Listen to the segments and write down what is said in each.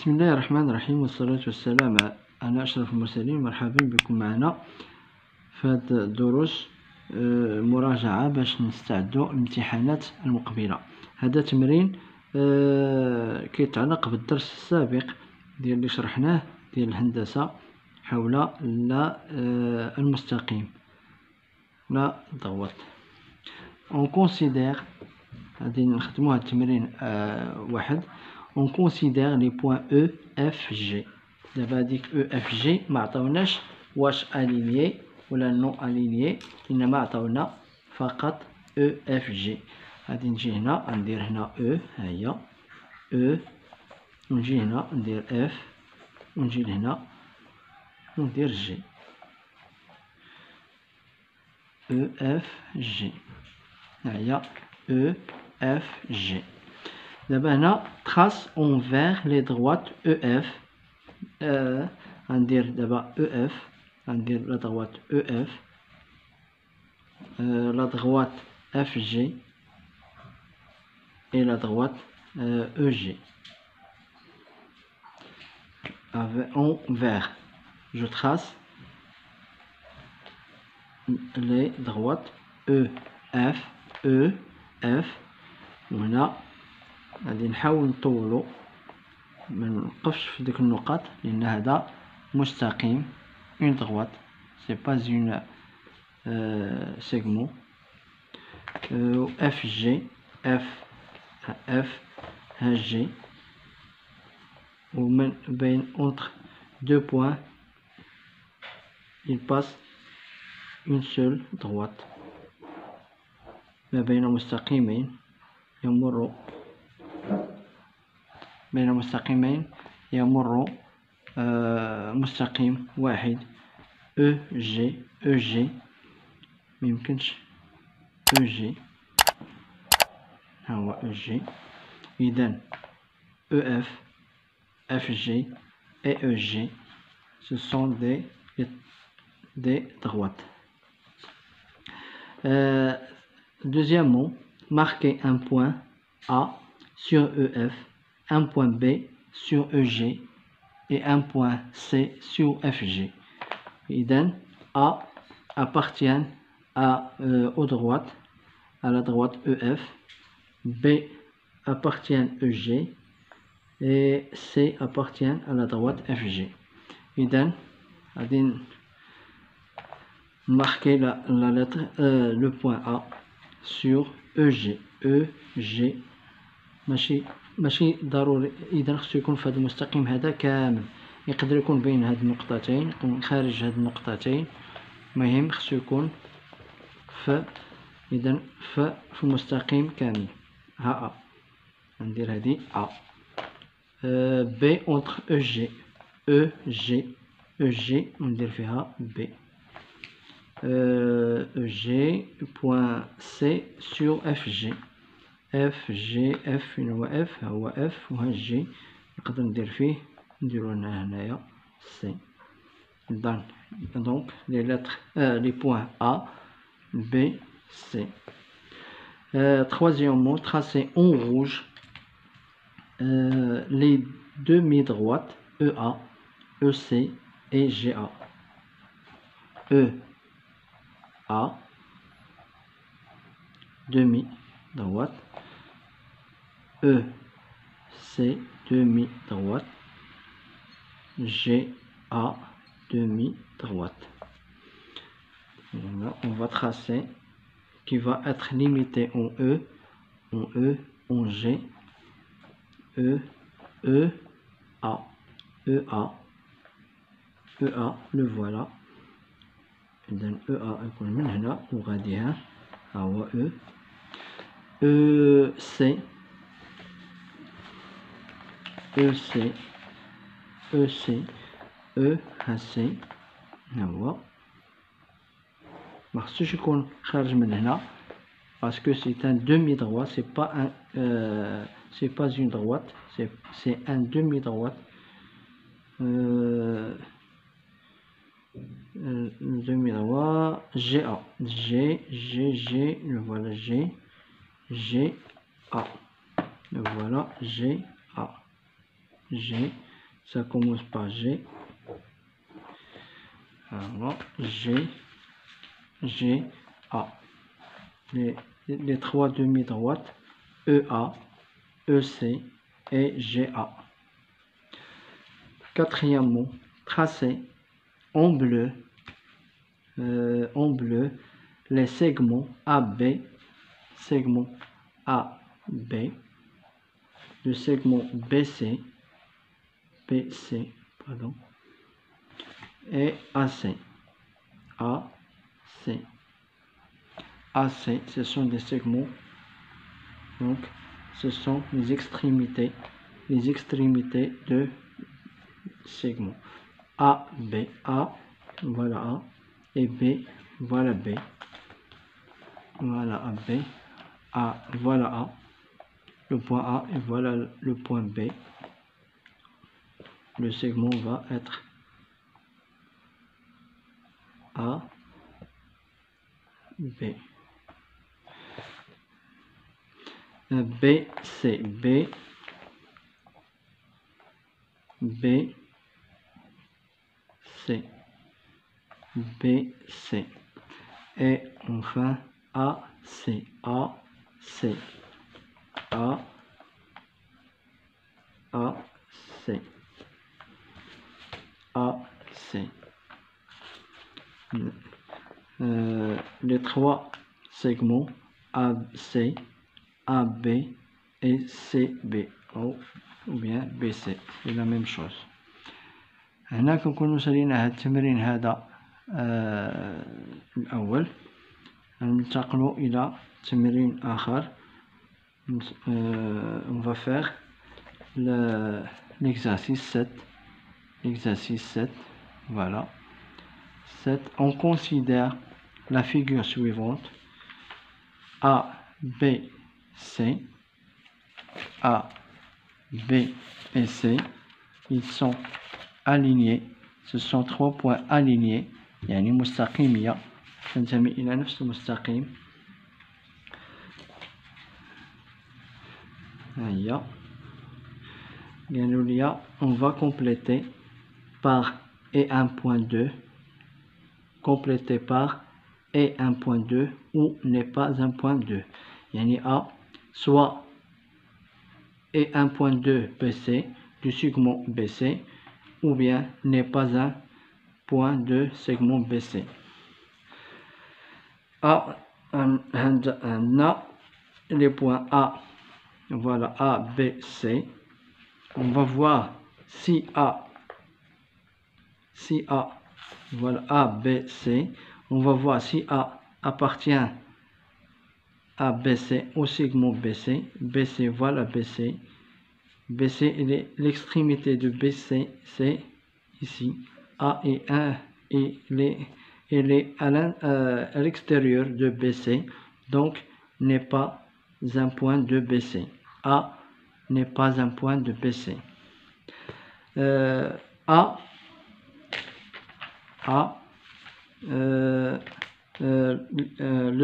بسم الله الرحمن الرحيم، والصلاة والسلام على أشرف المرسلين. مرحبا بكم معنا في هذه الدروس مراجعة باش نستعدوا الامتحانات المقبلة. هذا تمرين كيتعلق بالدرس السابق ديال اللي شرحناه ديال الهندسة حول المستقيم لا ضغط. On considère غادي نخدموا هذا التمرين واحد. On considère les points E, F, G. دابا هذيك E, F, G ما عطاوناش واش aligné ولا non aligné، إنما عطاونا فقط E, F, G. غادي نجي هنا ندير هنا E، ها هي E، ونجي هنا ندير F، ونجي لهنا وندير G. E, F, G. ها هي E, F, G. دابا هنا trace envers les droites EF. غندير دابا EF، غندير لا droite EF، la droite FG et la droite EG. Envers, je trace les droites EF EF. وهنا غادي نحاول نطولو ما نوقفش في ديك النقط لان هذا مستقيم اون droite سي با اون سيغمون. اف جي اف اف ها جي، ومن بين entre deux points il passe une seule droite. ما بين مستقيمين يمر مستقيم واحد او جي ميمكنش او جي، ها هو او جي. إذن او اف جي et او جي ce sont des droites. Deuxièmement, marquez un point A sur EF, un point B sur EG et un point C sur FG. Idem, A appartient aux droites, à la droite EF, B appartient EG et C appartient à la droite FG. Idem, marquez la lettre, le point A sur EG. EG ماشي ضروري اذا خصو يكون في هذا المستقيم هذا كامل، يقدر يكون بين هاد النقطتين، يكون خارج هاد النقطتين، المهم خصو يكون في اذا في المستقيم كامل. ها ندير هذه ا بي اونتر او جي او جي وندير فيها بي او جي بوان سي سور اف جي. اف جي اف فين هو اف؟ هو اف وها جي نقدر ندير فيه نديرو هنايا سي. دونك لي لتر لي بوان A B C. Troisièmement, tracez en rouge les demi-droites EA, EC et GA. EA demi-droite, EC demi-droite, GA demi-droite. Voilà, on va tracer qui va être limité en E, en G, A, le voilà. إذن EA يكون من هنا وغادي ها هو EC ها سي ها هو. مخصوش يكون خارج من هنا باسكو سي ان دومي droite، سي با سي با اون droite، سي ان دومي droite. دومي droite G le voilà G A، le voilà G ça commence par G. Alors, G, A. Les trois demi-droites, EA, EC et GA. Quatrième mot, tracer en bleu, les segments AB, le segment BC, et AC. AC, ce sont des segments, donc ce sont les extrémités de segments. A, B, A, voilà A, et B, voilà B, voilà A, B, A, voilà A, le point A, et voilà le point B. Le segment va être A, B. B, C, B, C, B, C. Et enfin A, C, A, C, A, A, C, A, C. Les trois segments AC, AB et CB ou bien BC, c'est la même chose. هنا كنكونو سالينا هاد التمرين هذا الأول. ننتقلوا إلى تمرين آخر. On va faire l'exercice 7. L'exercice 7, voilà. 7. On considère la figure suivante. A, B, C. A, B et C. Ils sont alignés. Ce sont 3 points alignés. يعني مستقيمية. تنتمي إلى نفس المستقيم. هيا. قالوا لي on va compléter par et 1.2. Complété par et 1.2 ou n'est pas 1.2. يعني A soit et 1.2 BC du segment BC ou bien n'est pas un point de segment BC. A, on a les points A, voilà A, B, C. On va voir si A, voilà A, B, C. On va voir si A appartient à BC, au segment BC. BC, voilà BC. BC, l'extrémité de BC, c'est ici. A est 1 et elle est à l'extérieur de BC, donc n'est pas un point de BC. A n'est pas un point de BC. Le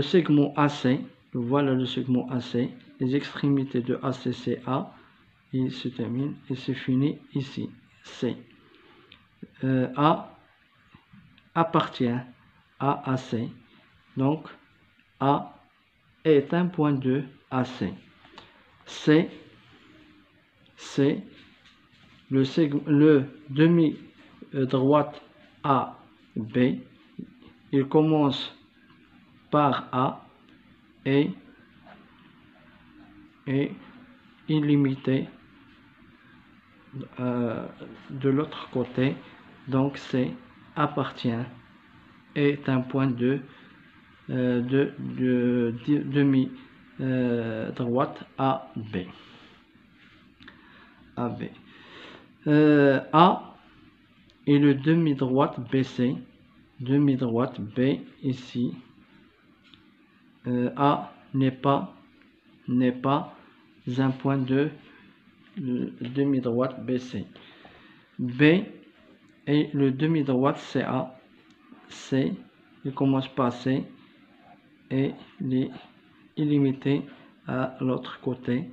segment AC, voilà le segment AC, les extrémités de AC, c'est A, il se termine et se finit ici, C. A appartient à AC, donc A est un point de AC. C, le demi-droite AB, il commence par A et illimité de l'autre côté, donc C appartient est un point de demi droite AB. A et le demi droite BC, demi droite B ici. A n'est pas un point de demi droite BC. B et le demi droite CA. C, il commence par C et il est illimité à l'autre côté,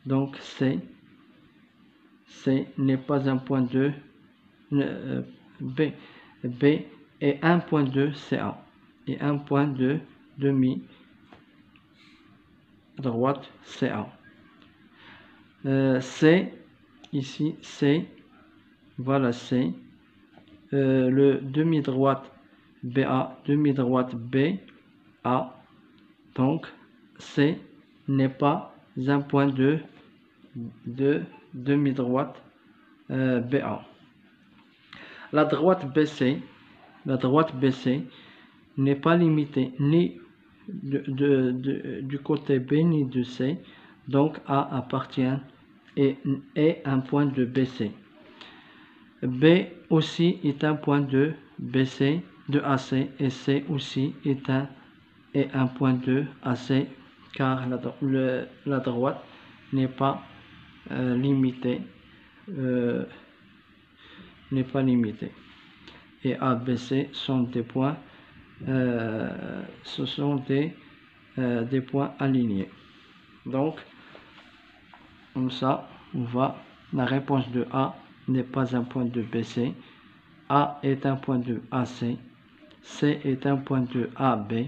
donc C C n'est pas un point 2, B est un point 2 CA et un point 2 demi droite CA. C, ici, C, voilà C, le demi-droite BA, demi-droite BA, donc C n'est pas un point de demi-droite BA. La droite BC n'est pas limitée ni du côté B ni de C, donc A appartient et est un point de BC. B aussi est un point de BC, de AC, et C aussi est un point de AC, car la droite n'est pas limitée, et ABC sont des points, ce sont des points alignés. Donc, comme ça, on va, la réponse de A n'est pas un point de BC, A est un point de AC, C est un point de AB,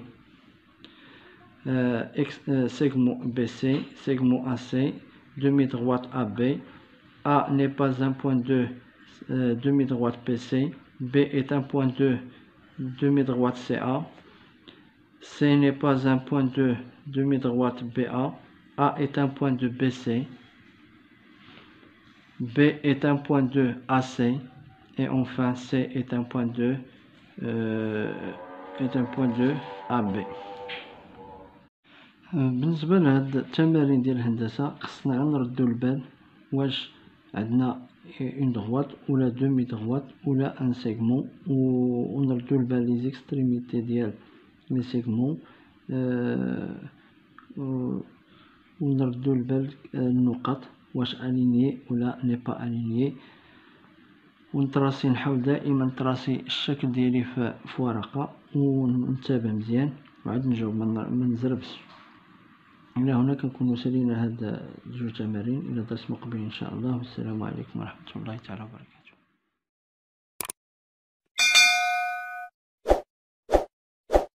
segment BC, segment AC, demi-droite AB, A n'est pas un point de demi-droite BC, B est un point de demi-droite CA, C n'est pas un point de demi-droite BA, A est un point de BC, B est un point de AC, et enfin C est un point de AB. بالنسبة لهاد التمارين ديال الهندسة خصنا غير نردو البال واش عندنا اون دغوات ولا دومي دغوات ولا ان سيغمون، ونردو البال لي زيكستريميتي ديال لي سيغمون، ونردو البال النقط واش الينيي ولا ني با الينيي، ونتراسي، نحاول دائما نتراسي الشكل ديالي في ورقة ونتابع مزيان وعاد نجاوب منزربش. إلى هنا كنكونو سالينا هاد 2 تمارين، إلى درس مقبل إن شاء الله، والسلام عليكم ورحمة الله تعالى وبركاته.